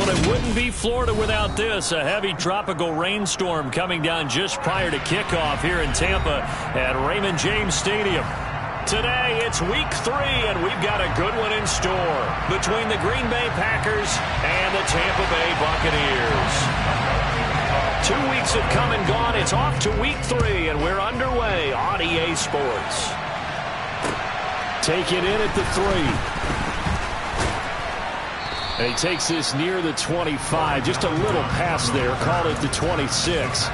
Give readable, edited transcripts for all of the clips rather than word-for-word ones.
Well, it wouldn't be Florida without this. A heavy tropical rainstorm coming down just prior to kickoff here in Tampa at Raymond James Stadium. Today, it's week 3, and we've got a good one in store between the Green Bay Packers and the Tampa Bay Buccaneers. 2 weeks have come and gone. It's off to week 3, and we're underway on EA Sports. Take it in at the 3. And he takes this near the 25. Just a little pass there. Call it the 26.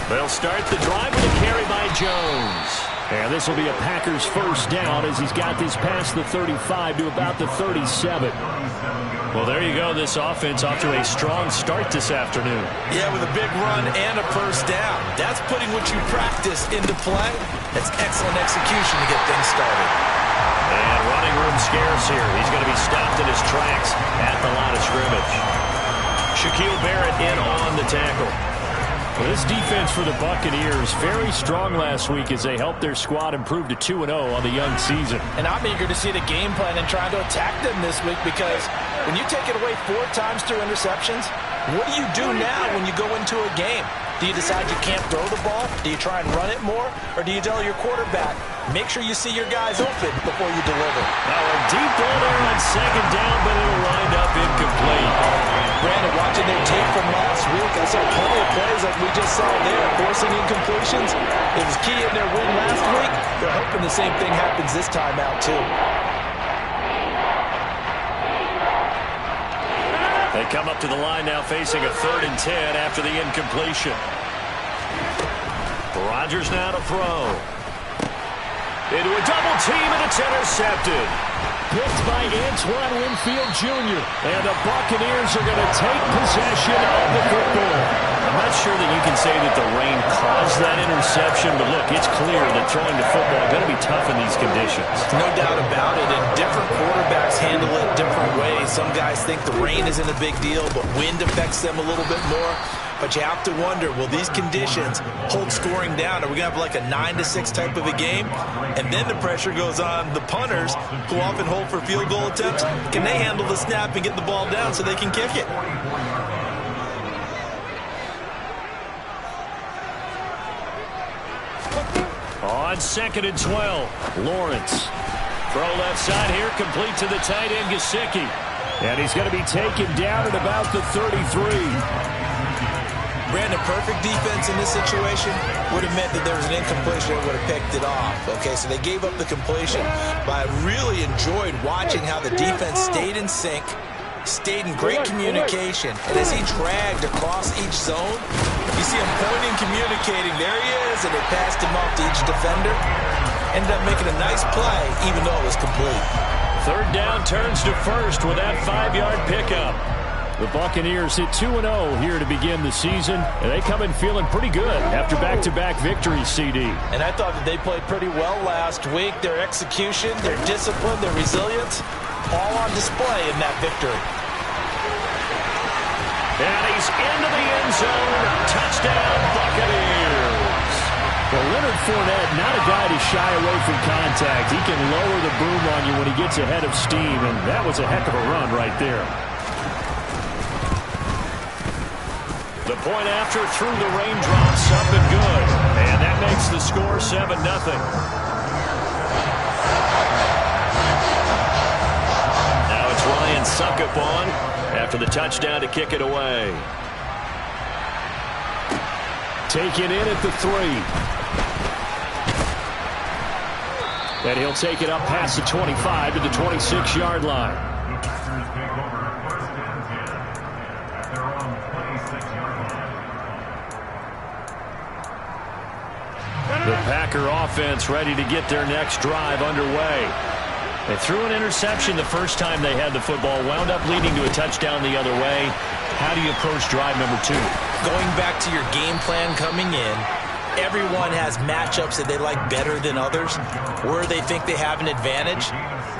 They'll start the drive with a carry by Jones. And this will be a Packers first down as he's got this past the 35 to about the 37. Well, there you go. This offense off to a strong start this afternoon. Yeah, with a big run and a first down. That's putting what you practice into play. That's excellent execution to get things started. And running room scarce here. He's going to be stopped in his tracks at the line of scrimmage. Shaquille Barrett in on the tackle. Well, this defense for the Buccaneers, very strong last week as they helped their squad improve to 2-0 on the young season. And I'm eager to see the game plan and trying to attack them this week, because when you take it away 4 times through interceptions, what do you do now when you go into a game? Do you decide you can't throw the ball? Do you try and run it more? Or do you tell your quarterback, make sure you see your guys open before you deliver? Now a deep ball there on second down, but it'll wind up incomplete. Brandon, watching their tape from last week, I saw plenty of plays like we just saw there, forcing incompletions. It was key in their win last week. They're hoping the same thing happens this time out, too. They come up to the line now facing a 3rd and 10 after the incompletion. Rodgers now to throw. Into a double team, and it's intercepted. Picked by Antoine Winfield Jr. And the Buccaneers are going to take possession of the football. I'm not sure that you can say that the rain caused that interception, but look, it's clear that throwing the football is going to be tough in these conditions. No doubt about it, and different quarterbacks handle it different ways. Some guys think the rain isn't a big deal, but wind affects them a little bit more. But you have to wonder, will these conditions hold scoring down? Are we going to have like a 9-6 type of a game? And then the pressure goes on the punters, who often hold for field goal attempts. Can they handle the snap and get the ball down so they can kick it? On 2nd and 12, Lawrence. Throw left side here, complete to the tight end, Gesicki. And he's going to be taken down at about the 33. Brandon, perfect defense in this situation would have meant that there was an incompletion and would have picked it off. Okay, so they gave up the completion. But I really enjoyed watching how the defense stayed in sync, stayed in great communication. And as he dragged across each zone, you see him pointing, communicating. There he is, and they passed him off to each defender. Ended up making a nice play, even though it was complete. 3rd down turns to 1st with that 5-yard pickup. The Buccaneers hit 2-0 here to begin the season, and they come in feeling pretty good after back-to-back victories, CD. And I thought that they played pretty well last week. Their execution, their discipline, their resilience, all on display in that victory. And he's into the end zone. Touchdown, Buccaneers. Well, Leonard Fournette, not a guy to shy away from contact. He can lower the boom on you when he gets ahead of steam, and that was a heck of a run right there. The point after through the raindrops, up and good. And that makes the score 7-0. Now it's Ryan Suckup on after the touchdown to kick it away. Take it in at the 3. And he'll take it up past the 25 to the 26-yard line. The Packer offense ready to get their next drive underway. They threw an interception the first time they had the football, wound up leading to a touchdown the other way. How do you approach drive number 2? Going back to your game plan coming in, everyone has matchups that they like better than others, where they think they have an advantage.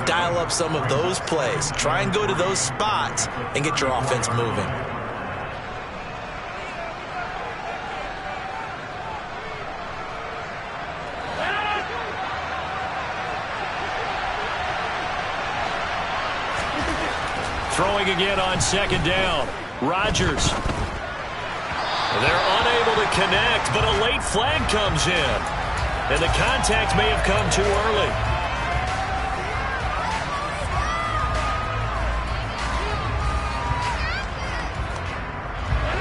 dial up some of those plays. Try and go to those spots and get your offense moving. Throwing again on second down. Rodgers. They're unable to connect, but a late flag comes in. And the contact may have come too early.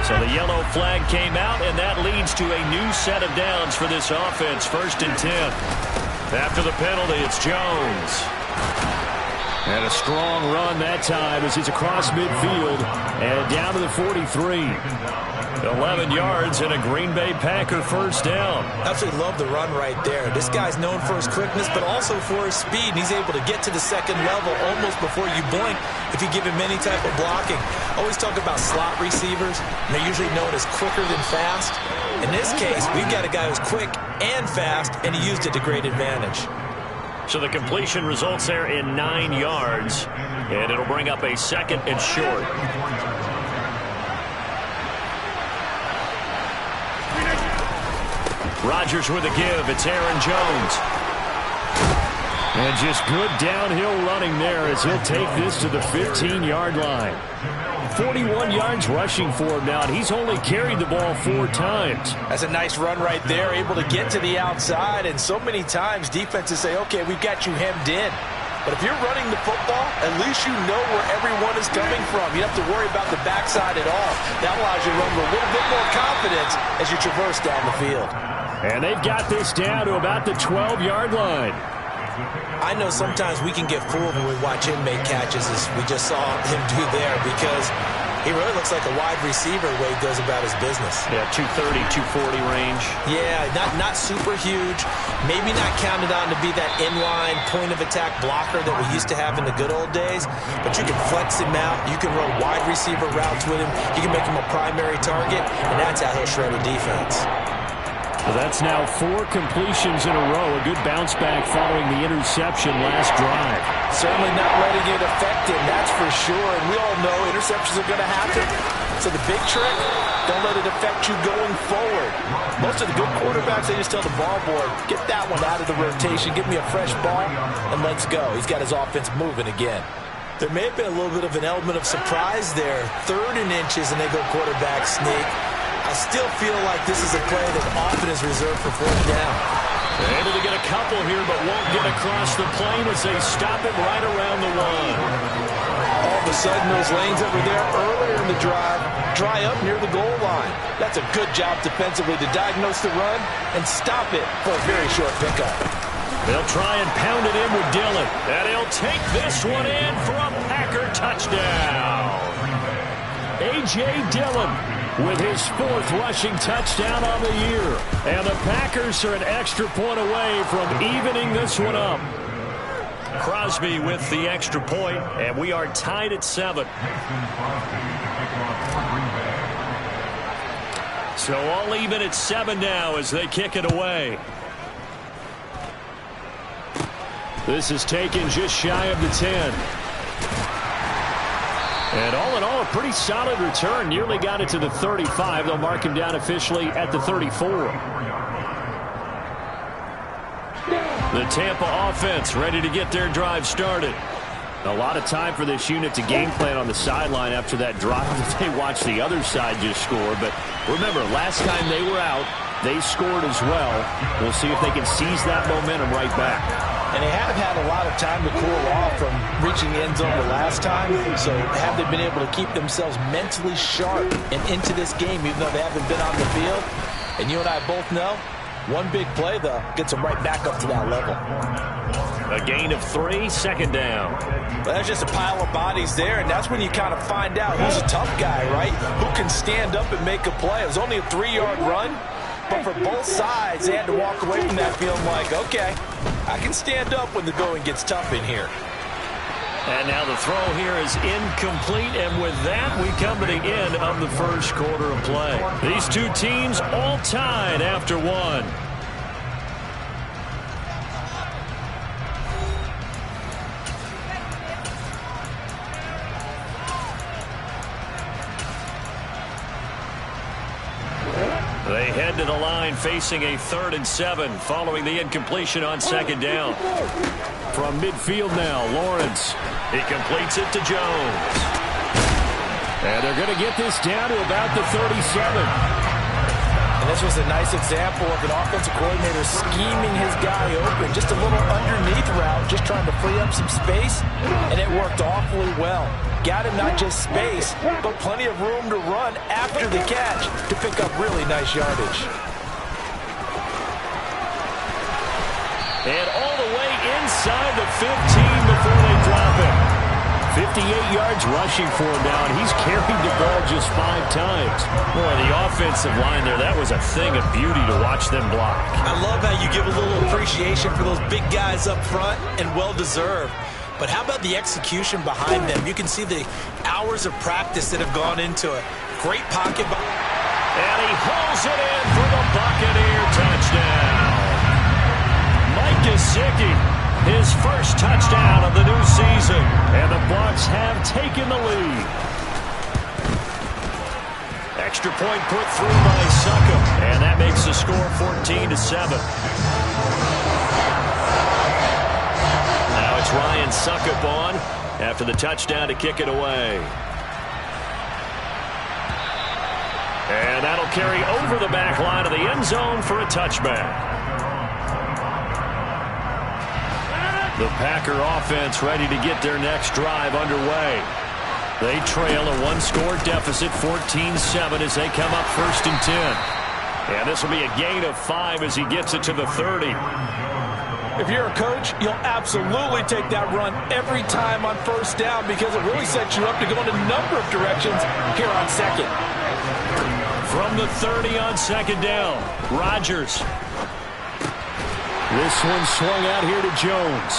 So the yellow flag came out, and that leads to a new set of downs for this offense. 1st and 10. After the penalty, it's Jones. And a strong run that time as he's across midfield and down to the 43. 11 yards and a Green Bay Packer first down. Absolutely love the run right there. This guy's known for his quickness, but also for his speed. And he's able to get to the second level almost before you blink if you give him any type of blocking. Always talk about slot receivers, and they're usually known as quicker than fast. In this case, we've got a guy who's quick and fast, and he used it to great advantage. So the completion results there in 9 yards, and it'll bring up a 2nd and short. Rodgers with a give. It's Aaron Jones. And just good downhill running there as he'll take this to the 15-yard line. 41 yards rushing for him now, and he's only carried the ball 4 times. That's a nice run right there, able to get to the outside, and so many times defenses say, okay, we've got you hemmed in. But if you're running the football, at least you know where everyone is coming from. You don't have to worry about the backside at all. That allows you to run with a little bit more confidence as you traverse down the field. And they've got this down to about the 12-yard line. I know sometimes we can get fooled when we watch him make catches, as we just saw him do there, because he really looks like a wide receiver the way he goes about his business. Yeah, 230, 240 range. Yeah, not super huge. Maybe not counted on to be that inline point-of-attack blocker that we used to have in the good old days, but you can flex him out. You can run wide receiver routes with him. You can make him a primary target, and that's how he'll shred a defense. Well, that's now 4 completions in a row. A good bounce back following the interception last drive. Certainly not letting it affect him, that's for sure. And we all know interceptions are going to happen. So the big trick, don't let it affect you going forward. Most of the good quarterbacks, they just tell the ball boy, get that one out of the rotation, give me a fresh ball, and let's go. He's got his offense moving again. There may have been a little bit of an element of surprise there. 3rd and inches, and they go quarterback sneak. I still feel like this is a play that often is reserved for 4th down. They're able to get a couple here, but won't get across the plane as they stop it right around the 1. All of a sudden, those lanes that were there earlier in the drive dry up near the goal line. That's a good job defensively to diagnose the run and stop it for a very short pickup. They'll try and pound it in with Dillon. And he'll take this one in for a Packer touchdown. A.J. Dillon with his 4th rushing touchdown on the year. And the Packers are an extra point away from evening this one up. Crosby with the extra point, and we are tied at 7. So all even at 7 now as they kick it away. This is taken just shy of the 10. And all in all, a pretty solid return. Nearly got it to the 35. They'll mark him down officially at the 34. The Tampa offense ready to get their drive started. A lot of time for this unit to game plan on the sideline after that drive that they watched the other side just score. But remember, last time they were out, they scored as well. We'll see if they can seize that momentum right back. And they have had a lot of time to cool off from reaching the end zone the last time. So have they been able to keep themselves mentally sharp and into this game, even though they haven't been on the field? And you and I both know, one big play, though, gets them right back up to that level. A gain of 3, 2nd down. Well, there's just a pile of bodies there, and that's when you kind of find out who's a tough guy, right? Who can stand up and make a play. It was only a 3-yard run, but for both sides, they had to walk away from that feeling like, okay, I can stand up when the going gets tough in here. And now the throw here is incomplete, and with that, we come to the end of the first quarter of play. These two teams all tied after 1. head to the line facing a 3rd and 7 following the incompletion on 2nd down. From midfield now, Lawrence. He completes it to Jones. And they're going to get this down to about the 37. And this was a nice example of an offensive coordinator scheming his guy open. Just a little underneath route, just trying to free up some space, and it worked awfully well. Got him not just space, but plenty of room to run after the catch to pick up really nice yardage. And all the way inside the 15 before they drop it. 58 yards rushing for him now, and he's carried the ball just 5 times. Boy, the offensive line there, that was a thing of beauty to watch them block. I love how you give a little appreciation for those big guys up front, and well-deserved. But how about the execution behind them? You can see the hours of practice that have gone into it. Great pocket. And he hauls it in for the Buccaneer touchdown. Mike Gesicki, his first touchdown of the new season. And the Bucs have taken the lead. Extra point put through by Succop. And that makes the score 14-7. Now it's Ryan Succop on after the touchdown to kick it away. And that'll carry over the back line of the end zone for a touchback. The Packer offense ready to get their next drive underway. They trail a 1-score deficit, 14-7, as they come up 1st and 10. And this will be a gain of 5 as he gets it to the 30. If you're a coach, you'll absolutely take that run every time on 1st down because it really sets you up to go in a number of directions here on 2nd. From the 30 on 2nd down, Rodgers. This one swung out here to Jones.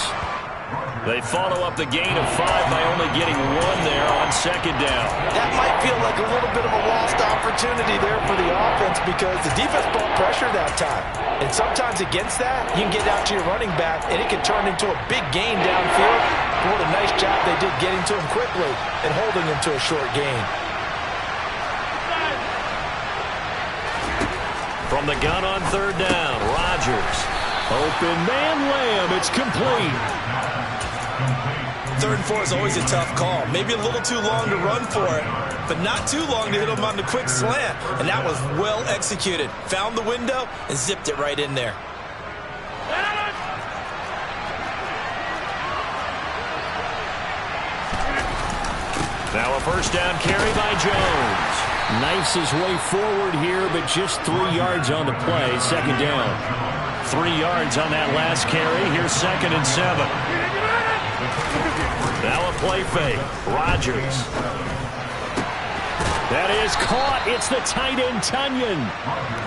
They follow up the gain of 5 by only getting 1 there on 2nd down. That might feel like a little bit of a lost opportunity there for the offense because the defense brought pressure that time. And sometimes against that, you can get out to your running back, and it can turn into a big gain downfield. What a nice job they did getting to him quickly and holding him to a short gain. From the gun on 3rd down, Rodgers. Open man, Lamb. It's complete. 3rd and 4 is always a tough call. Maybe a little too long to run for it, but not too long to hit him on the quick slant. And that was well executed. Found the window and zipped it right in there. Now a 1st down carry by Jones. Knifes his way forward here, but just 3 yards on the play. 2nd down. 3 yards on that last carry. Here's 2nd and 7. Now a play fake. Rodgers. That is caught. It's the tight end, Tunyon.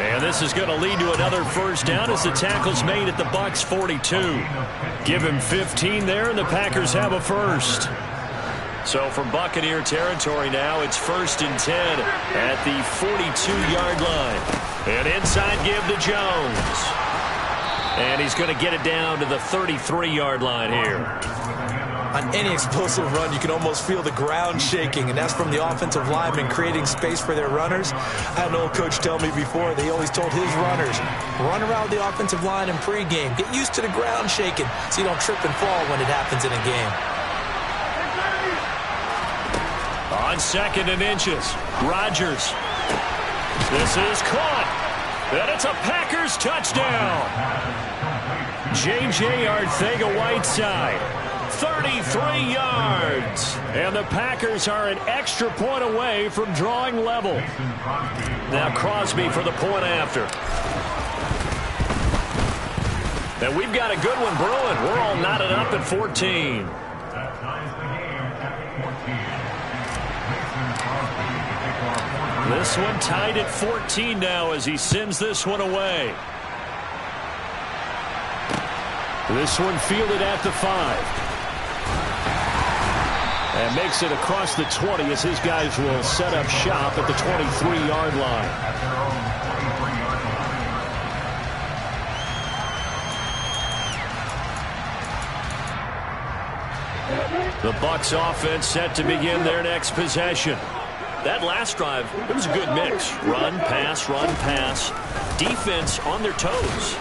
And this is going to lead to another 1st down as the tackle's made at the Bucs 42. Give him 15 there, and the Packers have a 1st. So from Buccaneer territory now, it's 1st and 10 at the 42-yard line. And inside give to Jones. And he's going to get it down to the 33-yard line here. On any explosive run, you can almost feel the ground shaking, and that's from the offensive linemen creating space for their runners. I had an old coach tell me before, they always told his runners, run around the offensive line in pregame. Get used to the ground shaking so you don't trip and fall when it happens in a game. On 2nd and inches, Rodgers. This is caught. And it's a Packers touchdown. J.J. Arcega-Whiteside, 33 yards. And the Packers are an extra point away from drawing level. Now Crosby for the point after. And we've got a good one brewing. We're all knotted up at 14. This one tied at 14 now as he sends this one away. This one fielded at the 5. And makes it across the 20 as his guys will set up shop at the 23-yard line. The Bucs offense set to begin their next possession. That last drive, it was a good mix. Run, pass, defense on their toes.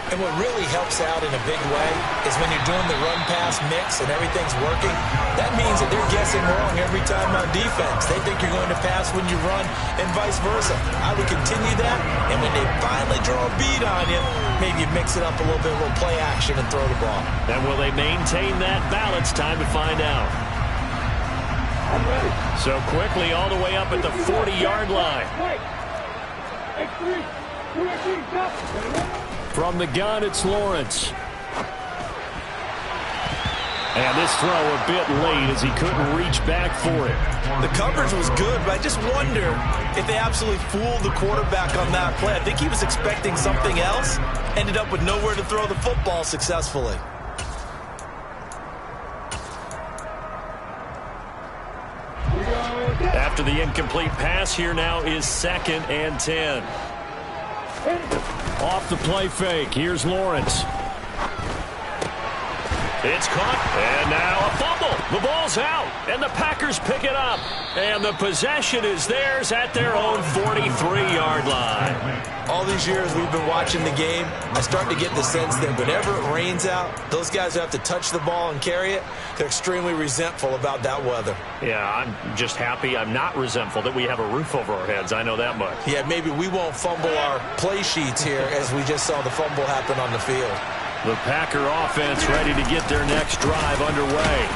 And what really helps out in a big way is when you're doing the run-pass mix and everything's working, that means that they're guessing wrong every time on defense. They think you're going to pass when you run and vice versa. I would continue that, and when they finally draw a beat on you, maybe you mix it up a little bit, a little play action, and throw the ball. And will they maintain that balance? Time to find out. So quickly all the way up at the 40-yard line. From the gun, it's Lawrence. And this throw a bit late as he couldn't reach back for it. The coverage was good, but I just wonder if they absolutely fooled the quarterback on that play. I think he was expecting something else. Ended up with nowhere to throw the football successfully. After the incomplete pass, here now is 2nd and 10. Off the play fake. Here's Lawrence. It's caught, and now a fumble. The ball's out, and the Packers pick it up. And the possession is theirs at their own 43-yard line. All these years we've been watching the game, I start to get the sense that whenever it rains out, those guys who have to touch the ball and carry it, they're extremely resentful about that weather. Yeah, I'm just happy I'm not resentful that we have a roof over our heads. I know that much. Yeah, maybe we won't fumble our play sheets here as we just saw the fumble happen on the field. The Packer offense ready to get their next drive underway.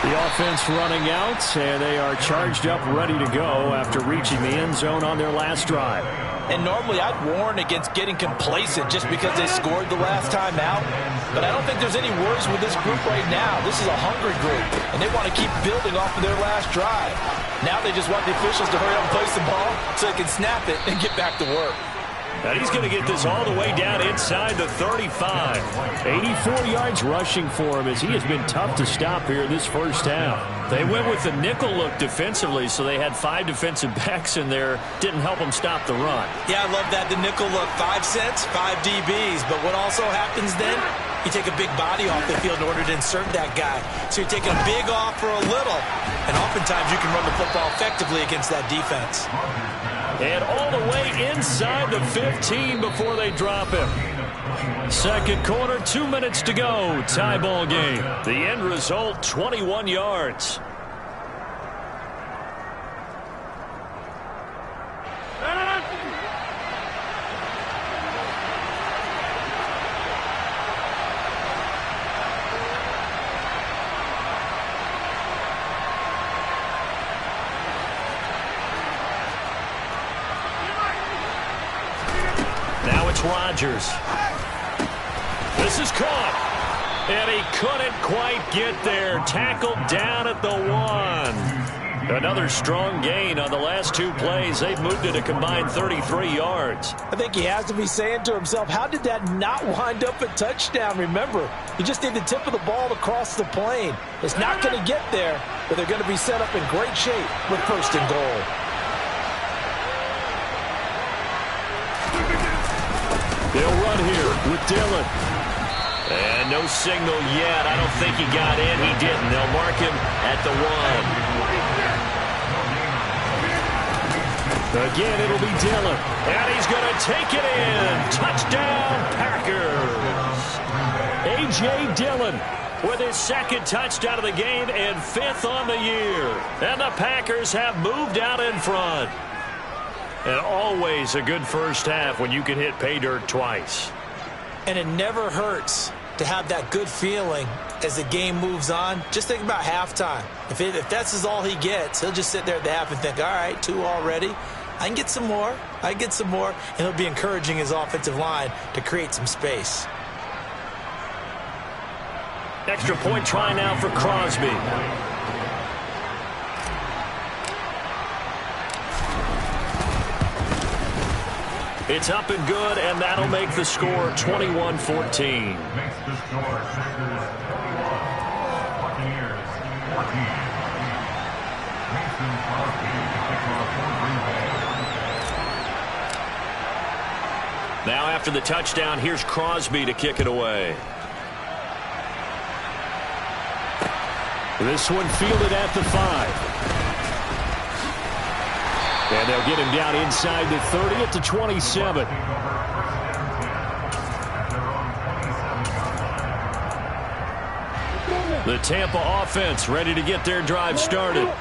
The offense running out, and they are charged up, ready to go after reaching the end zone on their last drive. And normally I'd warn against getting complacent just because they scored the last time out. But I don't think there's any worries with this group right now. This is a hungry group, and they want to keep building off of their last drive. Now they just want the officials to hurry up and place the ball so they can snap it and get back to work. And he's going to get this all the way down inside the 35. 84 yards rushing for him as he has been tough to stop here in this first half. They went with the nickel look defensively, so they had 5 defensive backs in there. Didn't help them stop the run. Yeah, I love that, the nickel look. 5 cents, 5 DBs. But what also happens then, you take a big body off the field in order to insert that guy. So you're taking a big off for a little. And oftentimes you can run the football effectively against that defense. And all the way inside the 15 before they drop him. Second quarter, 2 minutes to go. Tie ball game. The end result, 21 yards. Rodgers. This is caught. And he couldn't quite get there. Tackled down at the 1. Another strong gain on the last 2 plays. They've moved it a combined 33 yards. I think he has to be saying to himself, how did that not wind up a touchdown? Remember, he just did the tip of the ball across the plane. It's not going to get there, but they're going to be set up in great shape with 1st and goal. They'll run here with Dillon. And no signal yet. I don't think he got in. He didn't. They'll mark him at the 1. Again, it'll be Dillon. And he's going to take it in. Touchdown, Packers. A.J. Dillon with his 2nd touchdown of the game and 5th on the year. And the Packers have moved out in front. And always a good first half when you can hit pay dirt twice. And it never hurts to have that good feeling as the game moves on. Just think about halftime. If that's all he gets, he'll just sit there at the half and think, all right, 2 already. I can get some more. I can get some more. And he'll be encouraging his offensive line to create some space. Extra point try now for Crosby. It's up and good, and that'll make the score 21-14. Now after the touchdown, here's Crosby to kick it away. This one fielded at the 5. And they'll get him down inside the 30 at the 27. The Tampa offense ready to get their drive started.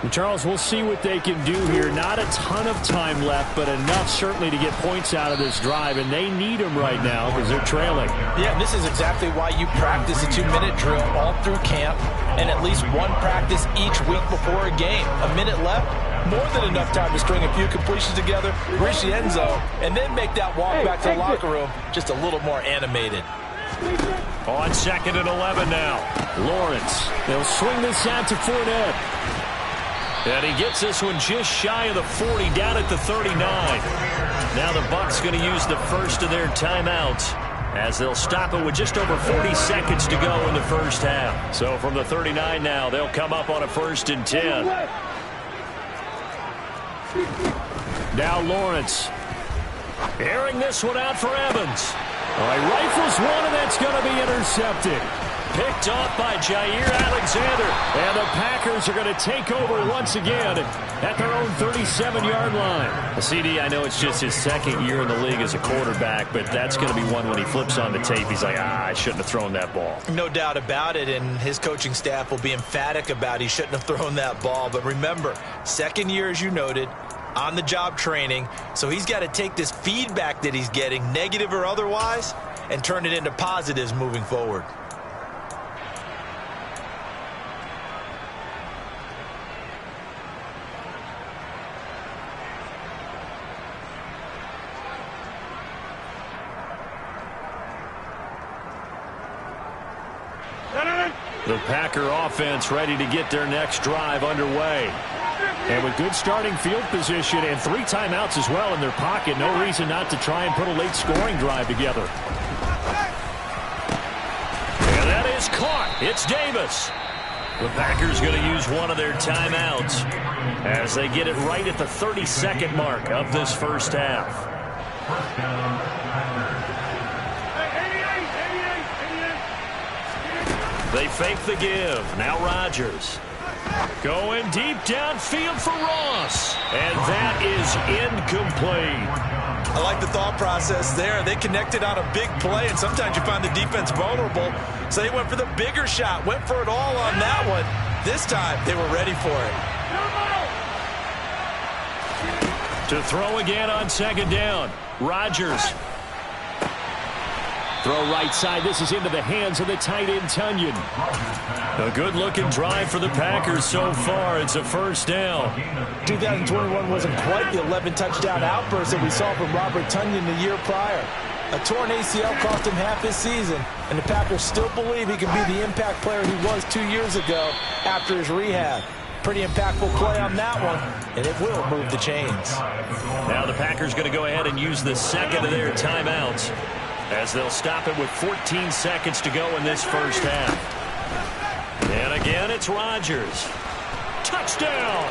And Charles, we'll see what they can do here. Not a ton of time left, but enough certainly to get points out of this drive, and they need them right now because they're trailing. Yeah, and this is exactly why you practice a 2-minute drill all through camp and at least one practice each week before a game. A minute left, more than enough time to string a few completions together, reach the end zone, and then make that walk back to the locker room just a little more animated. On 2nd and 11 now. Lawrence. They'll swing this out to Fournette. And he gets this one just shy of the 40, down at the 39. Now the Bucs going to use the first of their timeouts as they'll stop it with just over 40 seconds to go in the first half. So from the 39 now, they'll come up on a 1st and 10. Now Lawrence. Airing this one out for Evans. All right, rifles one, and that's going to be intercepted. Picked off by Jair Alexander. And the Packers are going to take over once again at their own 37-yard line. CD, I know it's just his 2nd year in the league as a quarterback, but that's going to be one when he flips on the tape. He's like, I shouldn't have thrown that ball. No doubt about it, and his coaching staff will be emphatic about he shouldn't have thrown that ball. But remember, 2nd year, as you noted, on-the-job training, so he's got to take this feedback that he's getting, negative or otherwise, and turn it into positives moving forward. The Packer offense ready to get their next drive underway. And with good starting field position and 3 timeouts as well in their pocket, no reason not to try and put a late scoring drive together. And that is caught. It's Davis. The Packers going to use one of their timeouts as they get it right at the 32nd mark of this first half. They fake the give. Now Rodgers. Going deep downfield for Ross. And that is incomplete. I like the thought process there. They connected on a big play, and sometimes you find the defense vulnerable. So they went for the bigger shot, went for it all on that one. This time, they were ready for To it. throw again on 2nd down. Rodgers. Throw right side. This is into the hands of the tight end, Tunyon. A good-looking drive for the Packers so far. It's a 1st down. 2021 wasn't quite the 11-touchdown outburst that we saw from Robert Tunyon the year prior. A torn ACL cost him half his season, and the Packers still believe he can be the impact player he was 2 years ago after his rehab. Pretty impactful play on that one, and it will move the chains. Now the Packers going to go ahead and use the 2nd of their timeouts as they'll stop it with 14 seconds to go in this first half. And again, it's Rodgers. Touchdown!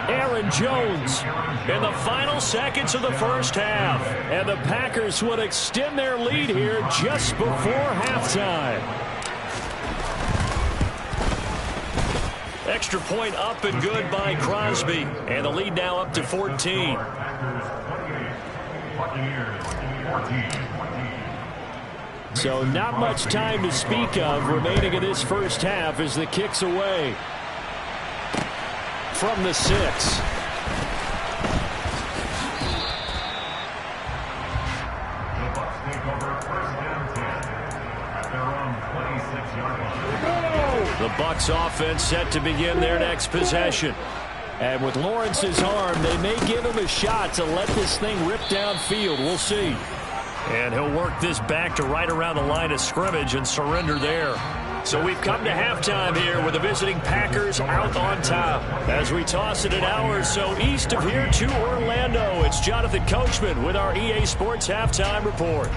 Aaron Jones In the final seconds of the first half. And the Packers would extend their lead here just before halftime. Extra point up and good by Crosby. And the lead now up to 14. So not much time to speak of remaining in this first half as the kick's away. From the 6. The Bucs offense set to begin their next possession. And with Lawrence's arm, they may give him a shot to let this thing rip downfield. We'll see. And he'll work this back to right around the line of scrimmage and surrender there. So we've come to halftime here with the visiting Packers out on top. As we toss it an hour or so east of here to Orlando, it's Jonathan Coachman with our EA Sports Halftime Report.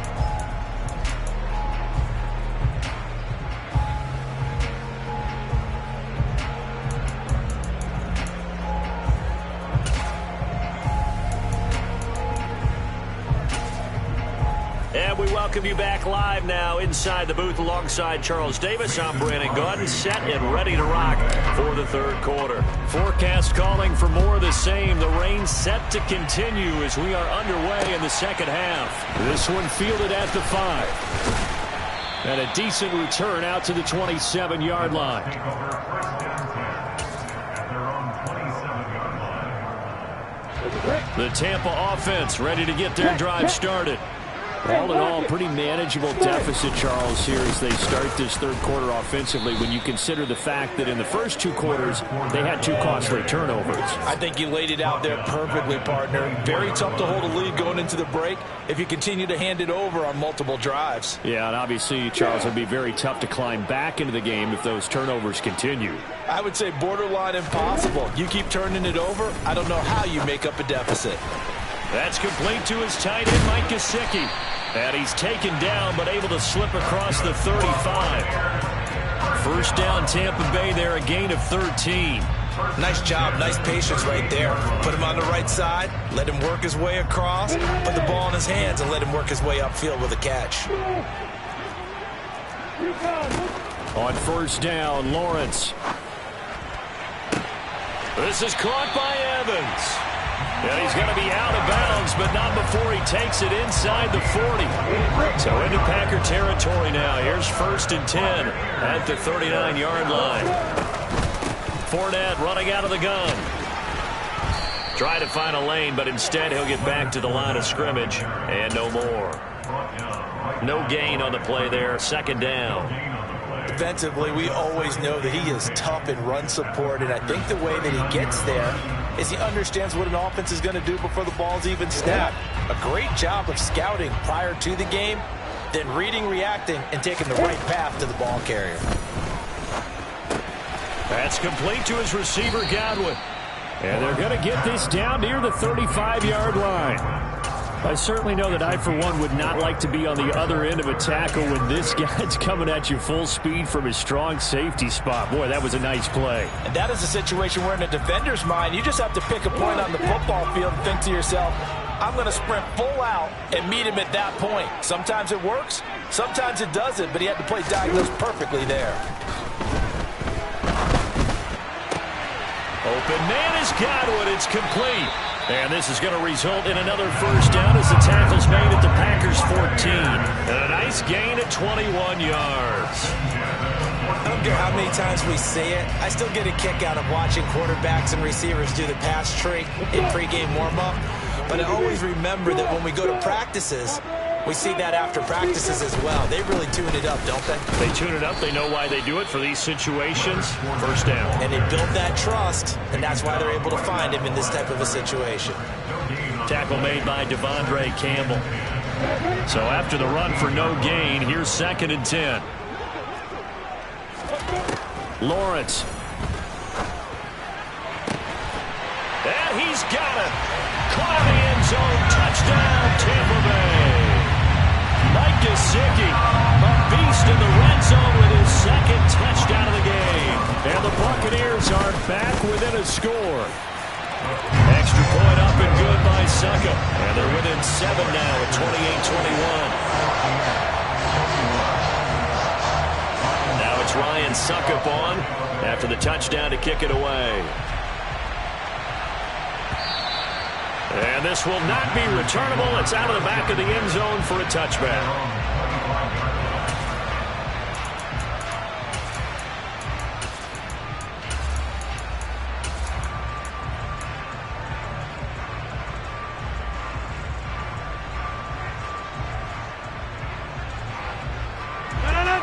And we welcome you back live now inside the booth alongside Charles Davis. I'm Brandon Gaudin, set and ready to rock for the third quarter. Forecast calling for more of the same. The rain set to continue as we are underway in the second half. This one fielded at the 5. And a decent return out to the 27-yard line. The Tampa offense ready to get their drive started. All in all, pretty manageable deficit, Charles, here as they start this third quarter offensively when you consider the fact that in the first two quarters, they had two costly turnovers. I think you laid it out there perfectly, partner. Very tough to hold a lead going into the break if you continue to hand it over on multiple drives. Yeah, and obviously, Charles, it would be very tough to climb back into the game if those turnovers continue. I would say borderline impossible. You keep turning it over, I don't know how you make up a deficit. That's complete to his tight end, Mike Gesicki. And he's taken down, but able to slip across the 35. First down, Tampa Bay there, a gain of 13. Nice job, nice patience right there. Put him on the right side, let him work his way across, put the ball in his hands, and let him work his way upfield with a catch. On first down, Lawrence. This is caught by Evans. And he's going to be out of bounds, but not before he takes it inside the 40. So into Packer territory now. Here's 1st and 10 at the 39-yard line. Fournette running out of the gun. Try to find a lane, but instead he'll get back to the line of scrimmage. And no more. No gain on the play there. 2nd down. Defensively, we always know that he is tough in run support, and I think the way that he gets there is he understands what an offense is going to do before the ball's even snapped. A great job of scouting prior to the game, then reading, reacting, and taking the right path to the ball carrier. That's complete to his receiver, Godwin. And they're going to get this down near the 35-yard line. I certainly know that I, for one, would not like to be on the other end of a tackle when this guy's coming at you full speed from his strong safety spot. Boy, that was a nice play. And that is a situation where in a defender's mind, you just have to pick a point on the football field and think to yourself, I'm going to sprint full out and meet him at that point. Sometimes it works, sometimes it doesn't, but he had to play diagnose perfectly there. Open man is Godwin. It's complete. And this is going to result in another first down as the tackle's made at the Packers 14. And a nice gain at 21 yards. I don't care how many times we say it, I still get a kick out of watching quarterbacks and receivers do the pass trick in pregame warm-up. But I always remember that when we go to practices, we see that after practices as well. They really tune it up, don't they? They tune it up. They know why they do it for these situations. First down. And they build that trust, and that's why they're able to find him in this type of a situation. Tackle made by Devondre Campbell. So after the run for no gain, here's 2nd and 10. Lawrence. And he's got it. Caught in the end zone. Touchdown, Tampa Bay. Mike Gesicki, a beast in the red zone with his 2nd touchdown of the game. And the Buccaneers are back within a score. Extra point up and good by Suckup. And they're within 7 now at 28-21. Now it's Ryan Suckup on after the touchdown to kick it away. And this will not be returnable. It's out of the back of the end zone for a touchback.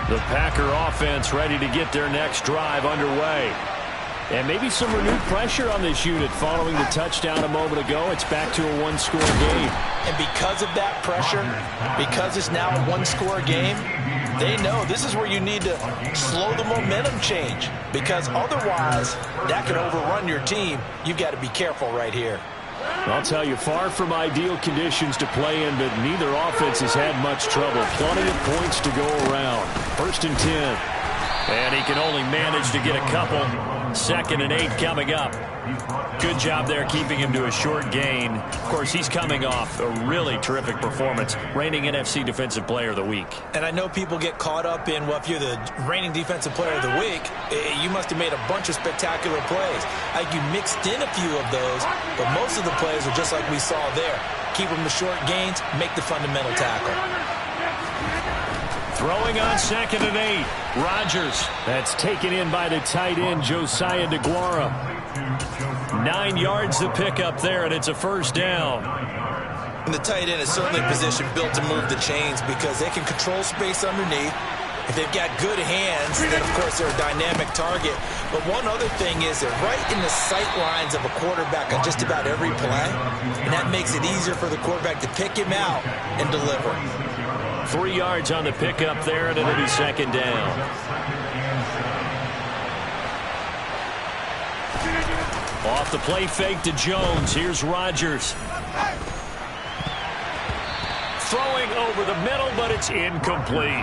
The Packer offense ready to get their next drive underway. And maybe some renewed pressure on this unit following the touchdown a moment ago. It's back to a one-score game. And because of that pressure, because it's now a one-score game, they know this is where you need to slow the momentum change. Because otherwise, that could overrun your team. You've got to be careful right here. I'll tell you, far from ideal conditions to play in, but neither offense has had much trouble. Plenty of points to go around. 1st and 10. And he can only manage to get a couple. 2nd and 8 coming up. Good job there keeping him to a short gain. Of course, he's coming off a really terrific performance. Reigning NFC Defensive Player of the Week. And I know people get caught up in, well, if you're the reigning Defensive Player of the Week, you must have made a bunch of spectacular plays. Like you mixed in a few of those, but most of the plays are just like we saw there. Keep them to short gains, make the fundamental tackle. Throwing on 2nd and 8. Rodgers. That's taken in by the tight end, Josiah DeGuara. 9 yards to pick up there, and it's a first down. And the tight end is certainly a position built to move the chains because they can control space underneath. If they've got good hands, then, of course, they're a dynamic target. But one other thing is they're right in the sight lines of a quarterback on just about every play, and that makes it easier for the quarterback to pick him out and deliver. 3 yards on the pickup there, and it'll be 2nd down. Off the play fake to Jones. Here's Rodgers. Throwing over the middle, but it's incomplete.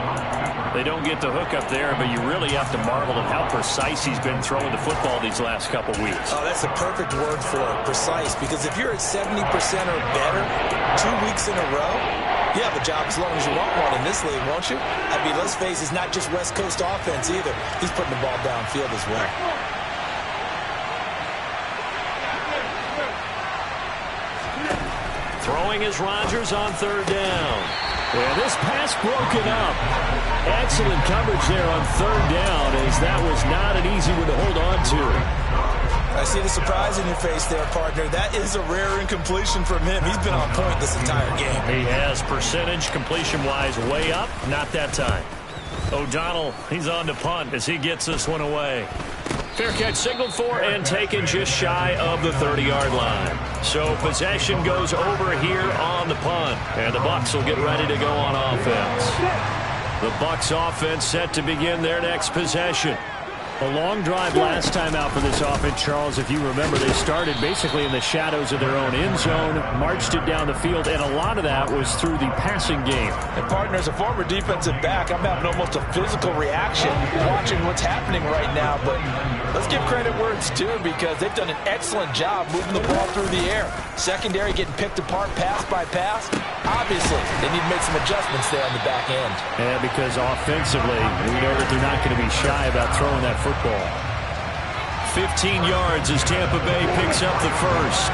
They don't get the hook up there, but you really have to marvel at how precise he's been throwing the football these last couple weeks. Oh, that's the perfect word for it, precise, because if you're at 70% or better 2 weeks in a row, you have a job as long as you want one in this league, won't you? I mean, let's face it, it's not just West Coast offense either. He's putting the ball downfield as well. Throwing is Rodgers on 3rd down. Yeah, this pass broken up. Excellent coverage there on 3rd down, as that was not an easy one to hold on to. I see the surprise in your face there, partner. That is a rare incompletion from him. He's been on point this entire game. He has percentage completion-wise way up. Not that time. O'Donnell, he's on to punt as he gets this one away. Fair catch signaled for and taken just shy of the 30-yard line. So possession goes over here on the punt, and the Bucs will get ready to go on offense. The Bucs offense set to begin their next possession. A long drive last time out for this offense, Charles. If you remember, they started basically in the shadows of their own end zone, marched it down the field, and a lot of that was through the passing game. And, partner, as a former defensive back, I'm having almost a physical reaction watching what's happening right now. But let's give credit where it's due, because they've done an excellent job moving the ball through the air. Secondary getting picked apart pass by pass. Obviously, they need to make some adjustments there on the back end. Yeah, because offensively, we know that they're not going to be shy about throwing that football. 15 yards as Tampa Bay picks up the first.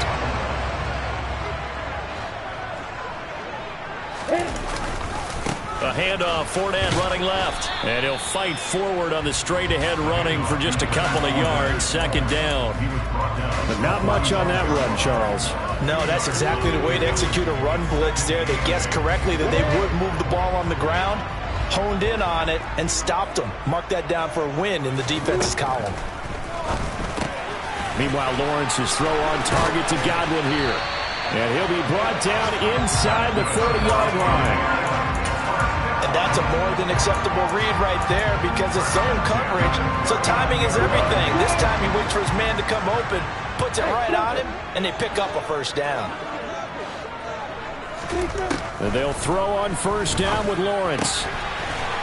A handoff, Fournette running left. And he'll fight forward on the straight-ahead running for just a couple of yards. 2nd down. But not much on that run, Charles. No, that's exactly the way to execute a run blitz there. They guessed correctly that they would move the ball on the ground, honed in on it, and stopped them. Mark that down for a win in the defense's column. Meanwhile, Lawrence's throw on target to Godwin here. And he'll be brought down inside the 30-yard line. And that's a more than acceptable read right there, because it's zone coverage, so timing is everything. This time he waits for his man to come open, puts it right on him, and they pick up a first down. And they'll throw on 1st down with Lawrence.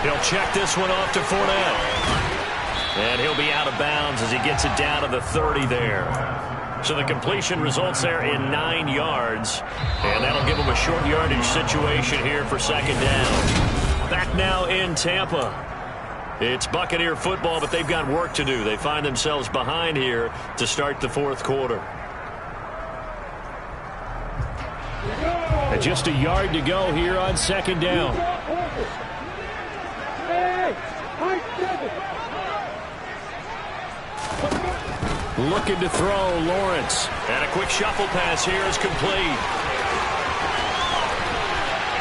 He'll check this one off to Fournette. And he'll be out of bounds as he gets it down to the 30 there. So the completion results there in 9 yards. And that'll give him a short yardage situation here for 2nd down. Back now in Tampa. It's Buccaneer football, but they've got work to do. They find themselves behind here to start the 4th quarter. And just a yard to go here on 2nd down. Looking to throw, Lawrence. And a quick shuffle pass here is complete.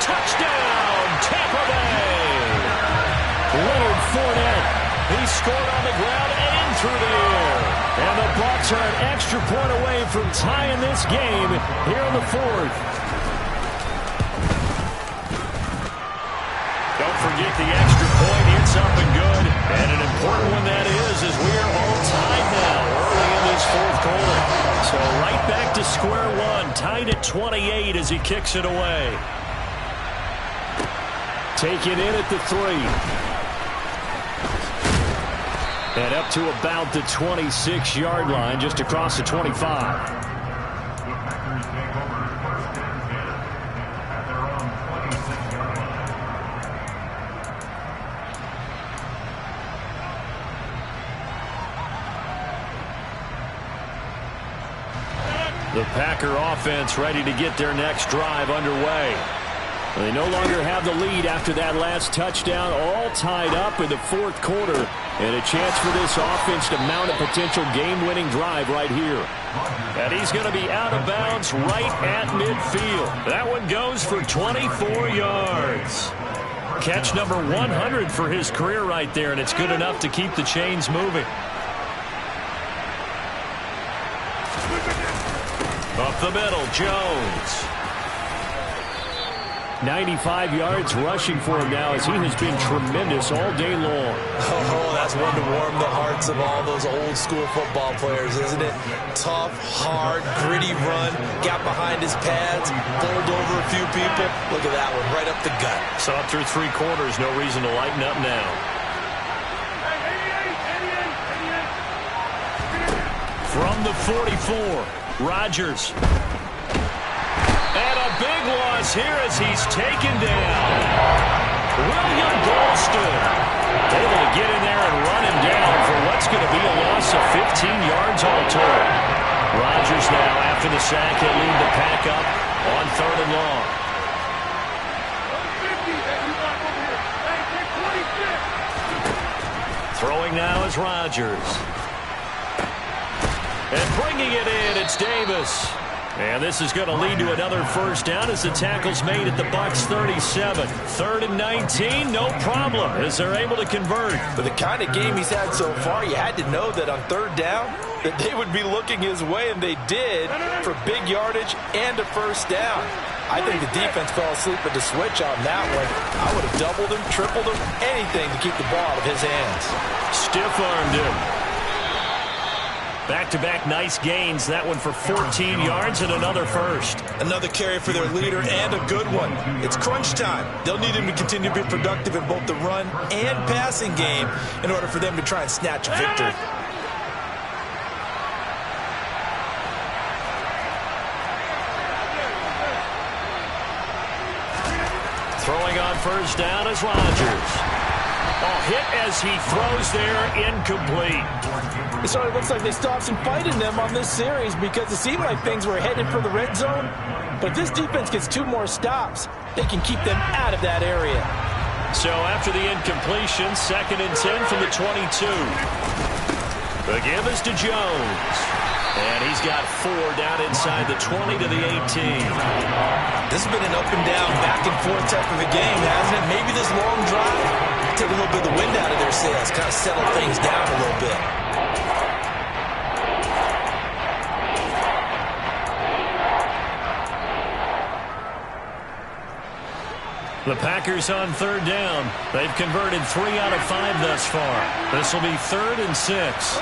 Touchdown, Tampa Bay! Leonard Fournette. He scored on the ground and through the air. And the Bucs are an extra point away from tying this game here in the 4th. Don't forget the extra point. It's up and good. And an important one that is, as we are all tied now early in this 4th quarter. So right back to square one, tied at 28 as he kicks it away. Take it in at the 3. And up to about the 26-yard line, just across the 25. The Packer offense ready to get their next drive underway. They no longer have the lead after that last touchdown, all tied up in the fourth quarter, and a chance for this offense to mount a potential game-winning drive right here. And he's going to be out of bounds right at midfield. That one goes for 24 yards. Catch number 100 for his career right there, and it's good enough to keep the chains moving. Up the middle, Jones. 95 yards rushing for him now as he has been tremendous all day long. Oh, that's one to warm the hearts of all those old school football players, isn't it? Tough, hard, gritty run, got behind his pads, bowled over a few people. Look at that one, right up the gut. So up through 3 quarters, no reason to lighten up now. From the 44, Rodgers. And a big loss here as he's taken down. William Golston able to get in there and run him down for what's going to be a loss of 15 yards all told. Rodgers now, after the sack, he'll lead the pack up on 3rd and long. Throwing now is Rodgers. And bringing it in, it's Davis. And this is going to lead to another first down as the tackle's made at the Bucs 37. 3rd and 19, no problem as they're able to convert. But the kind of game he's had so far, you had to know that on 3rd down that they would be looking his way, and they did, for big yardage and a first down. I think the defense fell asleep at the switch on that one. I would have doubled him, tripled him, anything to keep the ball out of his hands. Stiff-armed him. Back-to-back nice gains. That one for 14 yards and another first. Another carry for their leader and a good one. It's crunch time. They'll need him to continue to be productive in both the run and passing game in order for them to try and snatch a victory. Throwing on first down is Rodgers. Hit as he throws there, incomplete. It sort of looks like they stopped some fight in them on this series because it seemed like things were headed for the red zone. But if this defense gets 2 more stops, they can keep them out of that area. So after the incompletion, 2nd and 10 from the 22. The give is to Jones. And he's got 4 down inside the 20 to the 18. This has been an up and down, back and forth type of a game, hasn't it? Maybe this long drive take a little bit of the wind out of their sails, kind of settle things down a little bit. The Packers on 3rd down. They've converted 3 out of 5 thus far. This will be 3rd and 6.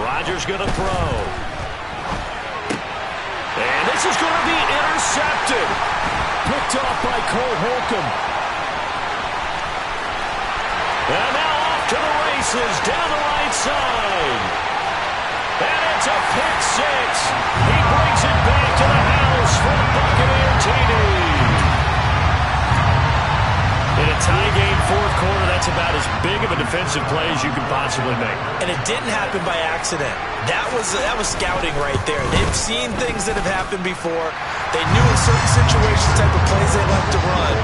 Rodgers going to throw. And this is going to be intercepted. Picked off by Cole Holcomb. And now off to the races down the right side. And it's a pick 6. He brings it back to the house for the Buccaneer TD. In a tie game, 4th quarter, that's about as big of a defensive play as you can possibly make. And it didn't happen by accident. That was scouting right there. They've seen things that have happened before. They knew in certain situations the type of plays they like to run,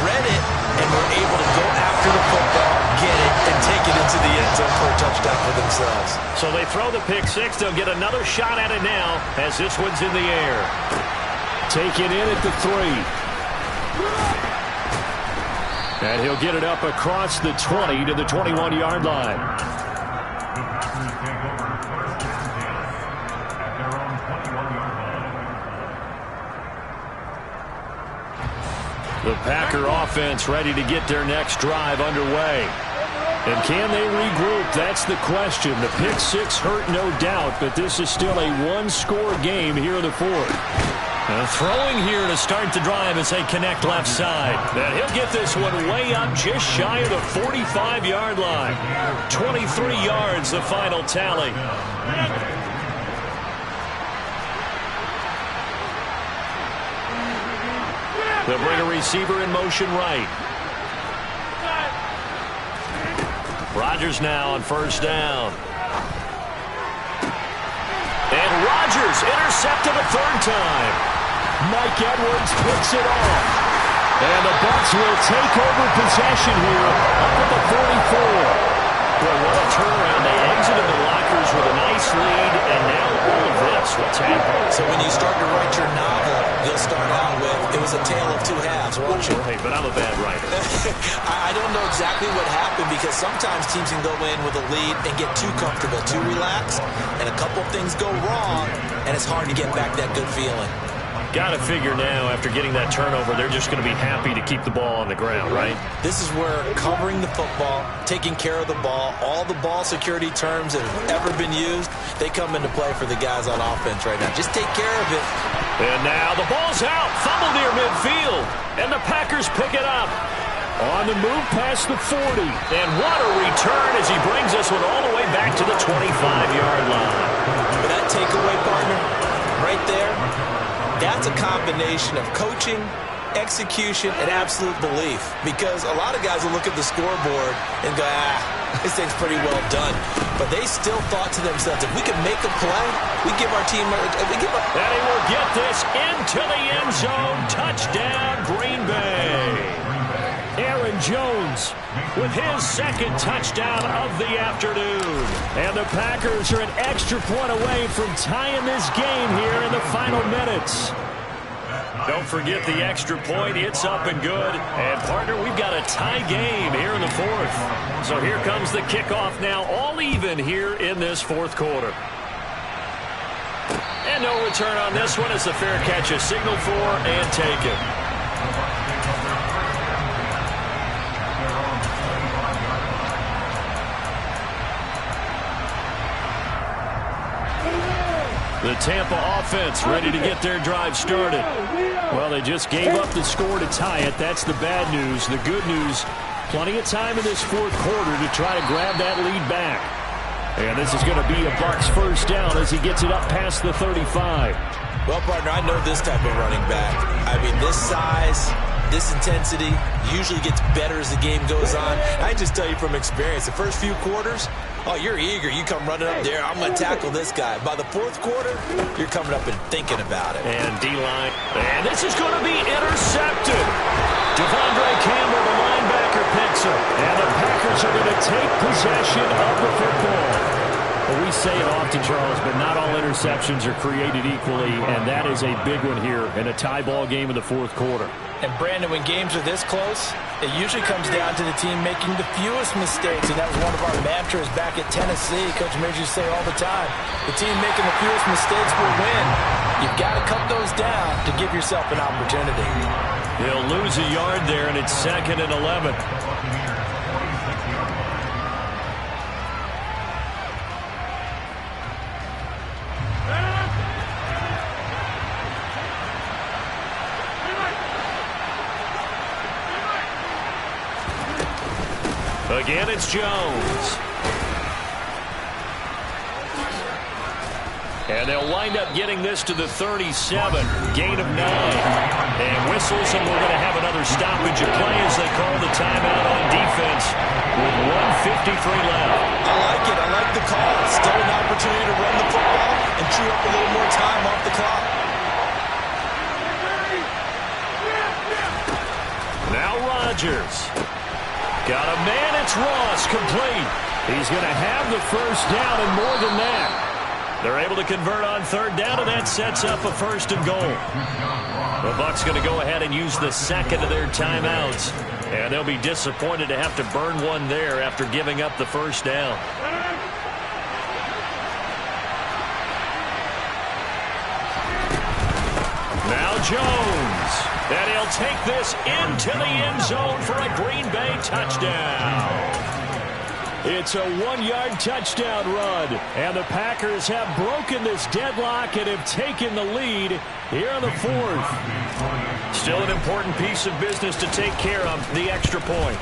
read it, and were able to go after the football, get it, and take it into the end zone for a touchdown for themselves. So they throw the pick 6. They'll get another shot at it now as this one's in the air. Taken in at the 3. And he'll get it up across the 20 to the 21-yard line. The Packer offense ready to get their next drive underway. And can they regroup? That's the question. The pick 6 hurt, no doubt, but this is still a 1-score game here in the 4th. Throwing here to start the drive as they connect left side. And he'll get this one way up just shy of the 45-yard line. 23 yards, the final tally. They'll bring a receiver in motion right. Rodgers now on first down. And Rodgers intercepted a third time. Mike Edwards picks it off. And the Bucs will take over possession here up at the 44. Boy, what a turnaround. They exited the lockers with a nice lead, and now all of this. What's happening? So when you start to write your novel, you'll start out with, it was a tale of two halves, won't you? Hey, but I'm a bad writer. I don't know exactly what happened, because sometimes teams can go in with a lead and get too comfortable, too relaxed, and a couple of things go wrong, and it's hard to get back that good feeling. Got to figure now, after getting that turnover, they're just going to be happy to keep the ball on the ground, right? This is where covering the football, taking care of the ball, all the ball security terms that have ever been used, they come into play for the guys on offense right now. Just take care of it. And now the ball's out. Fumble near midfield. And the Packers pick it up. On the move past the 40. And what a return as he brings this one all the way back to the 25-yard line. For that takeaway, partner, right there, that's a combination of coaching, execution, and absolute belief. Because a lot of guys will look at the scoreboard and go, this thing's pretty well done. But they still thought to themselves, if we can make a play, we give our team And he will get this into the end zone. Touchdown, Green Bay. Aaron Jones with his second touchdown of the afternoon. And the Packers are an extra point away from tying this game here in the final minutes. Don't forget the extra point. It's up and good. And, partner, we've got a tie game here in the fourth. So here comes the kickoff now, all even here in this fourth quarter. And no return on this one as the fair catch is signaled for and taken. The Tampa offense ready to get their drive started. Well, they just gave up the score to tie it. That's the bad news. The good news, plenty of time in this fourth quarter to try to grab that lead back. And this is going to be a Bucs first down as he gets it up past the 35. Well, partner, I know this type of running back. I mean, this size, this intensity usually gets better as the game goes on. I just tell you from experience, the first few quarters, oh, you're eager. You come running up there. I'm going to tackle this guy. By the fourth quarter, you're coming up and thinking about it. And D-line. And this is going to be intercepted. Devondre Campbell, the linebacker, picks up. And the Packers are going to take possession of the football. Well, we say it often, Charles, but not all interceptions are created equally, and that is a big one here in a tie ball game in the fourth quarter. And, Brandon, when games are this close, it usually comes down to the team making the fewest mistakes, and that was one of our mantras back at Tennessee. Coach Mears used to say all the time, the team making the fewest mistakes will win. You've got to cut those down to give yourself an opportunity. He'll lose a yard there, and it's 2nd and 11. Again, it's Jones. And they'll wind up getting this to the 37. Gain of 9. And whistles, and we're going to have another stoppage of play as they call the timeout on defense with 1:53 left. I like it. I like the call. Still an opportunity to run the football and chew up a little more time off the clock. Now Rodgers. Got a man, it's Ross, complete. He's going to have the first down and more than that. They're able to convert on third down, and that sets up a 1st and goal. The Bucs going to go ahead and use the second of their timeouts. And they'll be disappointed to have to burn one there after giving up the first down. Now Jones. And he'll take this into the end zone for a Green Bay touchdown. It's a 1-yard touchdown run. And the Packers have broken this deadlock and have taken the lead here in the fourth. Still an important piece of business to take care of, the extra point.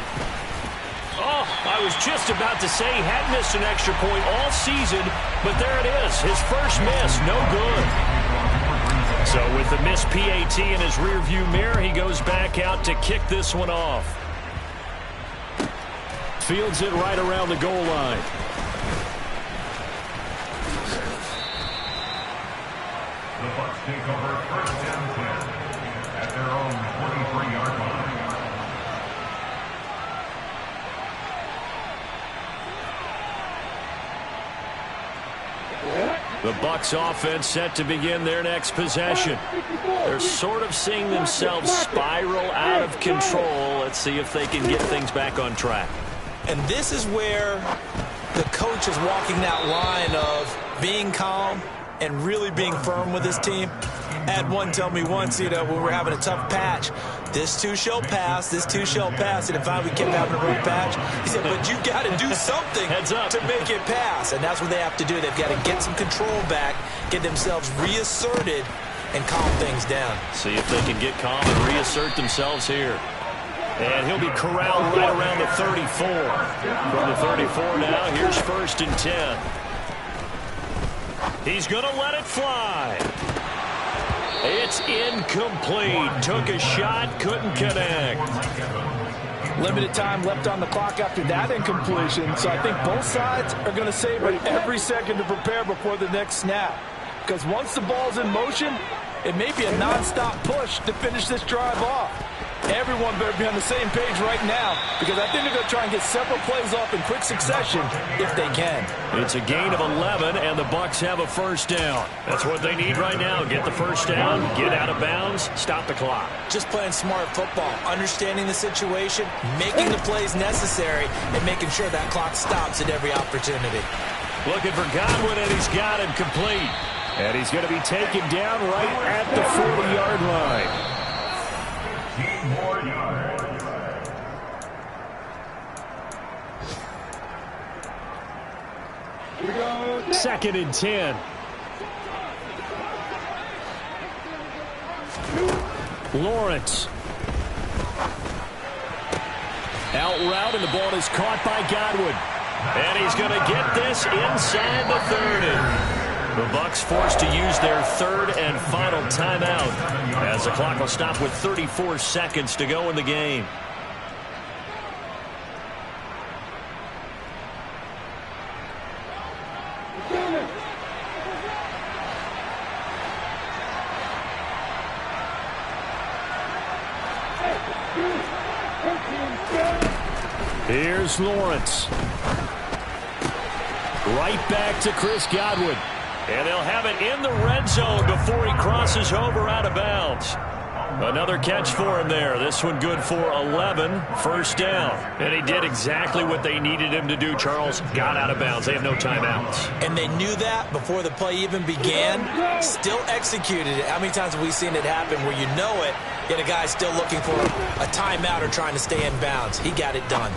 Oh, I was just about to say he had missed an extra point all season, but there it is. His first miss, no good. So with the missed PAT in his rearview mirror, he goes back out to kick this one off. Fields it right around the goal line. The Bucs take over first and 10 at their own 43-yard line. The Bucs offense set to begin their next possession. They're sort of seeing themselves spiral out of control. Let's see if they can get things back on track. And this is where the coach is walking that line of being calm and really being firm with his team. I had one tell me once, when we were having a tough patch, this too shall pass, this too shall pass. And if we kept having a rough patch, he said, but you got to do something to make it pass. And that's what they have to do. They've got to get some control back, get themselves reasserted, and calm things down. See if they can get calm and reassert themselves here. And he'll be corralled right around the 34. From the 34 now, here's first and 10. He's going to let it fly. It's incomplete. Took a shot, couldn't connect. Limited time left on the clock after that incompletion, so I think both sides are going to savor every second to prepare before the next snap. Because once the ball's in motion, it may be a nonstop push to finish this drive off. Everyone better be on the same page right now, because I think they're going to try and get several plays off in quick succession if they can. It's a gain of 11, and the Bucs have a first down. That's what they need right now. Get the first down, get out of bounds, stop the clock. Just playing smart football, understanding the situation, making the plays necessary, and making sure that clock stops at every opportunity. Looking for Godwin, and he's got him complete. And he's going to be taken down right at the 40-yard line. 15 more yards. Second and 10. Lawrence. Out route, and the ball is caught by Godwin. And he's going to get this inside the 30. The Bucs forced to use their third and final timeout as the clock will stop with 34 seconds to go in the game. Here's Lawrence. Right back to Chris Godwin. And they'll have it in the red zone before he crosses over out of bounds. Another catch for him there. This one good for 11. First down. And he did exactly what they needed him to do, Charles. Got out of bounds. They have no timeouts. And they knew that before the play even began. Still executed it. How many times have we seen it happen where you know it, yet a guy's still looking for a timeout or trying to stay in bounds? He got it done.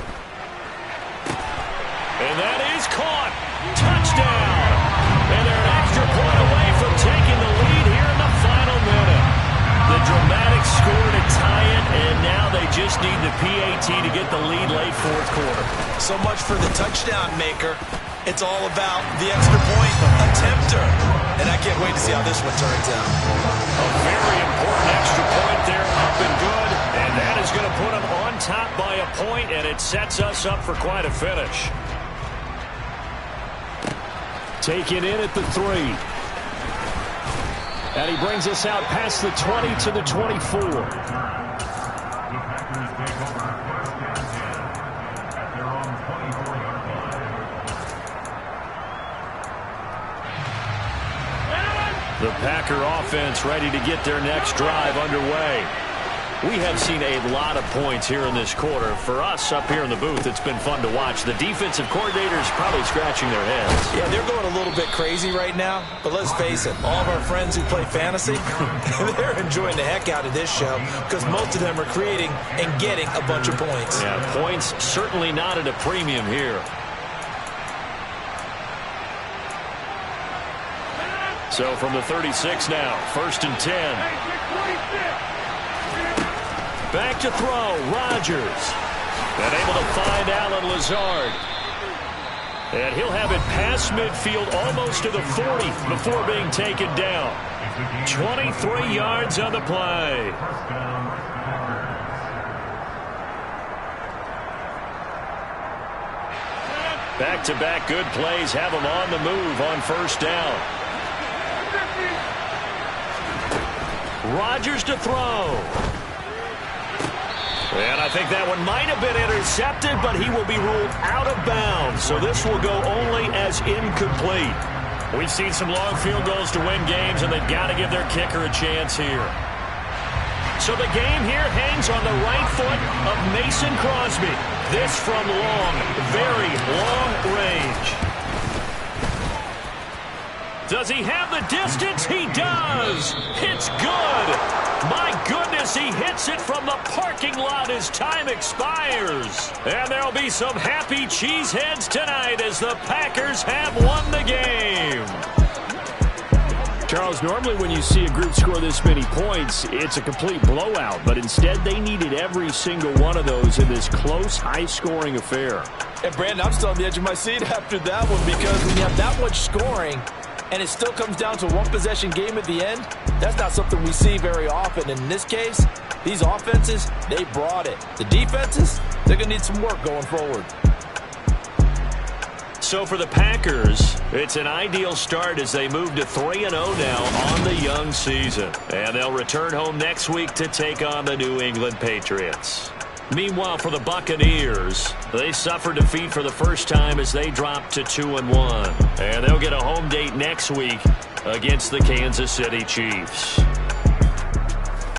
And that is caught. Touchdown. And they're an extra point away from taking the lead here in the final minute. The dramatic score to tie it, and now they just need the PAT to get the lead late fourth quarter. So much for the touchdown maker. It's all about the extra point attempter. And I can't wait to see how this one turns out. A very important extra point there, up and good. And that is going to put them on top by a point, and it sets us up for quite a finish. Taken in at the 3. And he brings us out past the 20 to the 24. The Packers take over first and 10 at their own 24-yard line. The Packer offense ready to get their next drive underway. We have seen a lot of points here in this quarter. For us up here in the booth, it's been fun to watch. The defensive coordinators probably scratching their heads. Yeah, they're going a little bit crazy right now. But let's face it, all of our friends who play fantasy, they're enjoying the heck out of this show because most of them are creating and getting a bunch of points. Yeah, points certainly not at a premium here. So from the 36 now, first and 10. Back to throw, Rodgers. And able to find Allen Lazard. And he'll have it past midfield almost to the 40 before being taken down. 23 yards on the play. Back-to-back good plays have them on the move on first down. Rodgers to throw. And I think that one might have been intercepted, but he will be ruled out of bounds. So this will go only as incomplete. We've seen some long field goals to win games, and they've got to give their kicker a chance here. So the game here hangs on the right foot of Mason Crosby. This from long, very long range. Does he have the distance? He does. It's good. My goodness, he hits it from the parking lot as time expires. And there'll be some happy cheeseheads tonight as the Packers have won the game. Charles, normally when you see a group score this many points, it's a complete blowout. But instead, they needed every single one of those in this close, high-scoring affair. And, Brandon, I'm still on the edge of my seat after that one because when you have that much scoring and it still comes down to a one-possession game at the end, that's not something we see very often. And in this case, these offenses, they brought it. The defenses, they're going to need some work going forward. So for the Packers, it's an ideal start as they move to 3-0 now on the young season. And they'll return home next week to take on the New England Patriots. Meanwhile, for the Buccaneers, they suffered defeat for the first time as they dropped to 2-1. And they'll get a home date next week against the Kansas City Chiefs.